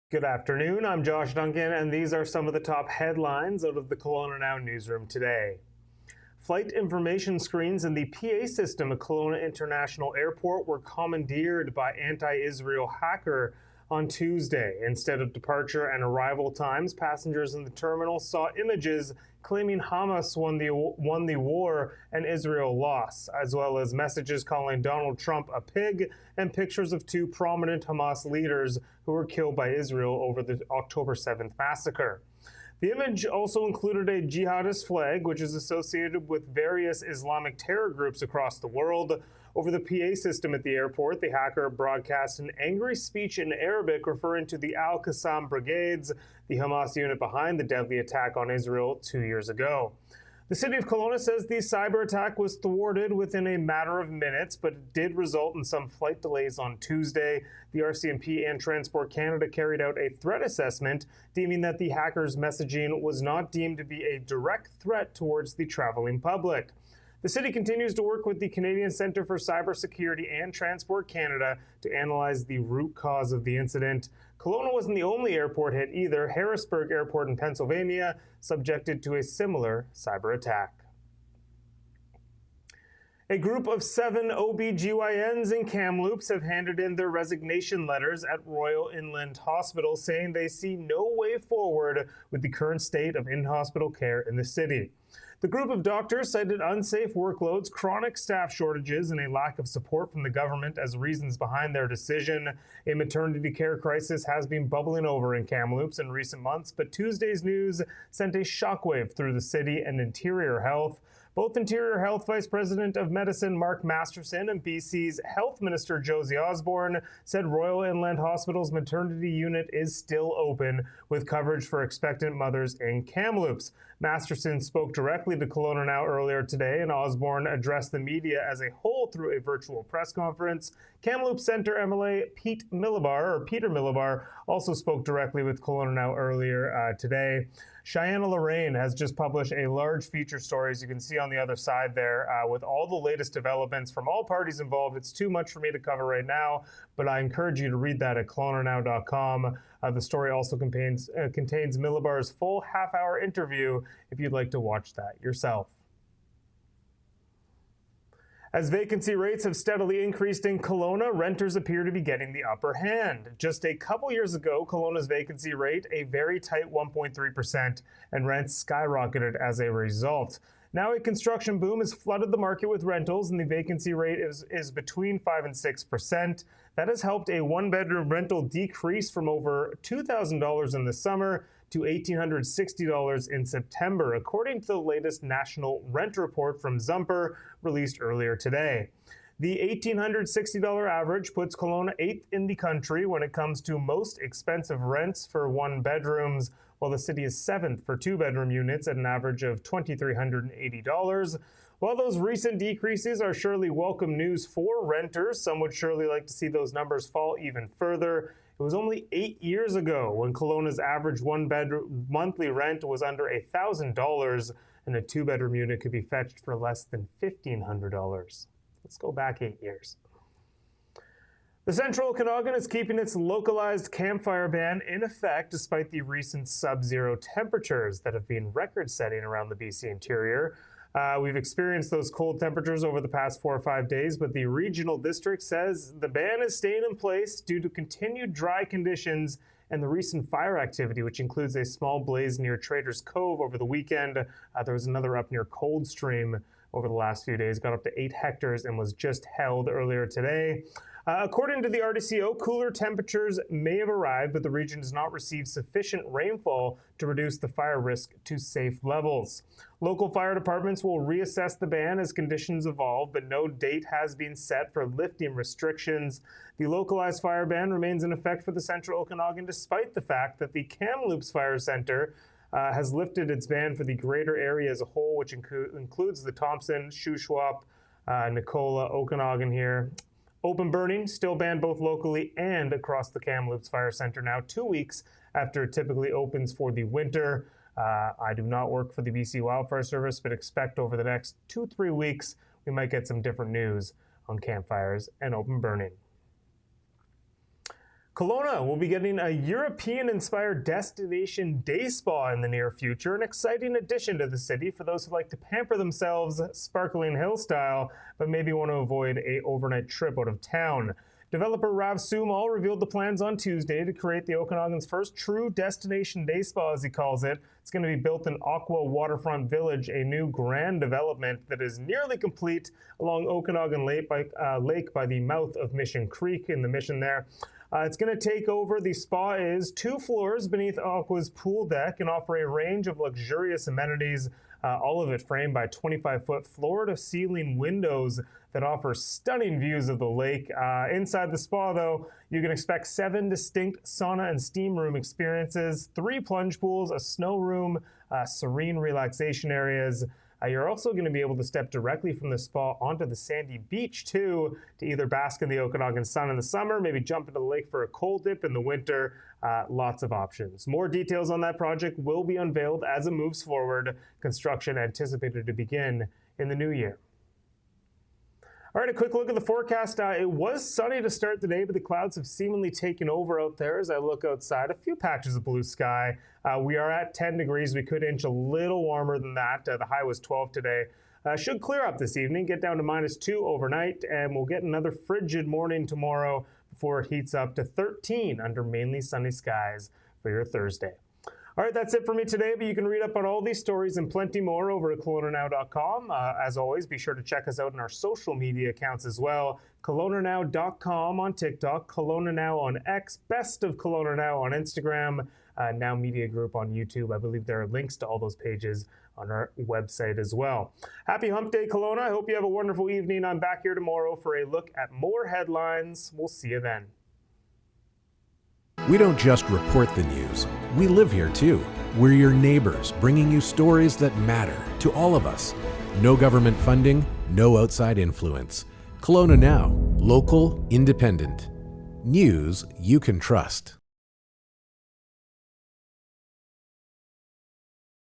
Good afternoon, I'm Josh Duncan, and these are some of the top headlines out of the Kelowna Now newsroom today. Flight information screens in the PA system at Kelowna International Airport were commandeered by anti-Israel hacker on Tuesday. Instead of departure and arrival times, passengers in the terminal saw images claiming Hamas won the war and Israel lost, as well as messages calling Donald Trump a pig and pictures of two prominent Hamas leaders who were killed by Israel over the October 7th massacre. The image also included a jihadist flag, which is associated with various Islamic terror groups across the world. Over the PA system at the airport, the hacker broadcast an angry speech in Arabic referring to the Al-Qassam Brigades, the Hamas unit behind the deadly attack on Israel 2 years ago. The city of Kelowna says the cyber attack was thwarted within a matter of minutes, but it did result in some flight delays on Tuesday. The RCMP and Transport Canada carried out a threat assessment, deeming that the hacker's messaging was not deemed to be a direct threat towards the traveling public. The city continues to work with the Canadian Centre for Cybersecurity and Transport Canada to analyze the root cause of the incident. Kelowna wasn't the only airport hit either. Harrisburg Airport in Pennsylvania subjected to a similar cyber attack. A group of 7 OB-GYNs in Kamloops have handed in their resignation letters at Royal Inland Hospital, saying they see no way forward with the current state of in-hospital care in the city. The group of doctors cited unsafe workloads, chronic staff shortages, and a lack of support from the government as reasons behind their decision. A maternity care crisis has been bubbling over in Kamloops in recent months, but Tuesday's news sent a shockwave through the city and Interior Health. Both Interior Health Vice President of Medicine Mark Masterson and BC's Health Minister Josie Osborne said Royal Inland Hospital's maternity unit is still open, with coverage for expectant mothers in Kamloops. Masterson spoke directly to Kelowna Now earlier today, and Osborne addressed the media as a whole through a virtual press conference. Kamloops Centre MLA Peter Millibar also spoke directly with Kelowna Now earlier today. Cheyenne Lorraine has just published a large feature story, as you can see on the other side there, with all the latest developments from all parties involved. It's too much for me to cover right now, but I encourage you to read that at KelownaNow.com. The story also contains Millibar's full half-hour interview if you'd like to watch that yourself. As vacancy rates have steadily increased in Kelowna, renters appear to be getting the upper hand. Just a couple years ago, Kelowna's vacancy rate, a very tight 1.3%, and rents skyrocketed as a result. Now a construction boom has flooded the market with rentals, and the vacancy rate is between 5 and 6%. That has helped a one-bedroom rental decrease from over $2,000 in the summer to $1,860 in September, according to the latest national rent report from Zumper, released earlier today. The $1,860 average puts Kelowna 8th in the country when it comes to most expensive rents for one-bedrooms, while the city is 7th for two-bedroom units at an average of $2,380. While those recent decreases are surely welcome news for renters, some would surely like to see those numbers fall even further. It was only 8 years ago when Kelowna's average one-bedroom monthly rent was under $1,000, and a two-bedroom unit could be fetched for less than $1,500. Let's go back 8 years. The Central Okanagan is keeping its localized campfire ban in effect despite the recent sub-zero temperatures that have been record-setting around the BC interior. We've experienced those cold temperatures over the past 4 or 5 days, but the regional district says the ban is staying in place due to continued dry conditions and the recent fire activity, which includes a small blaze near Traders Cove over the weekend. There was another up near Coldstream over the last few days, got up to 8 hectares and was just held earlier today. According to the RDCO, cooler temperatures may have arrived, but the region has not received sufficient rainfall to reduce the fire risk to safe levels. Local fire departments will reassess the ban as conditions evolve, but no date has been set for lifting restrictions. The localized fire ban remains in effect for the Central Okanagan, despite the fact that the Kamloops Fire Center has lifted its ban for the greater area as a whole, which includes the Thompson, Shuswap, Nicola, Okanagan here. Open burning still banned both locally and across the Kamloops Fire Center now 2 weeks after it typically opens for the winter. I do not work for the BC Wildfire Service, but expect over the next 2-3 weeks we might get some different news on campfires and open burning. Kelowna will be getting a European-inspired destination day spa in the near future, an exciting addition to the city for those who like to pamper themselves sparkling hill style, but maybe want to avoid an overnight trip out of town. Developer Rav Sumal revealed the plans on Tuesday to create the Okanagan's first true destination day spa, as he calls it. It's going to be built in Aqua Waterfront Village, a new grand development that is nearly complete along Okanagan Lake by the mouth of Mission Creek in the Mission there. It's going to take over. The spa is 2 floors beneath Aqua's pool deck and offer a range of luxurious amenities, all of it framed by 25-foot floor-to-ceiling windows that offer stunning views of the lake. Inside the spa, though, you can expect 7 distinct sauna and steam room experiences, 3 plunge pools, a snow room, serene relaxation areas. You're also going to be able to step directly from the spa onto the sandy beach, too, to either bask in the Okanagan sun in the summer, maybe jump into the lake for a cold dip in the winter. Lots of options. More details on that project will be unveiled as it moves forward. Construction anticipated to begin in the new year. All right, a quick look at the forecast. It was sunny to start the day, but the clouds have seemingly taken over out there as I look outside. A few patches of blue sky. We are at 10 degrees. We could inch a little warmer than that. The high was 12 today. Should clear up this evening, get down to -2 overnight, and we'll get another frigid morning tomorrow before it heats up to 13 under mainly sunny skies for your Thursday. All right, that's it for me today, but you can read up on all these stories and plenty more over at KelownaNow.com. As always, be sure to check us out in our social media accounts as well. KelownaNow.com on TikTok, Kelowna Now on X, Best of Kelowna Now on Instagram, Now Media Group on YouTube. I believe there are links to all those pages on our website as well. Happy Hump Day, Kelowna. I hope you have a wonderful evening. I'm back here tomorrow for a look at more headlines. We'll see you then. We don't just report the news, we live here too. We're your neighbors, bringing you stories that matter to all of us. No government funding, no outside influence. Kelowna Now, local, independent. News you can trust.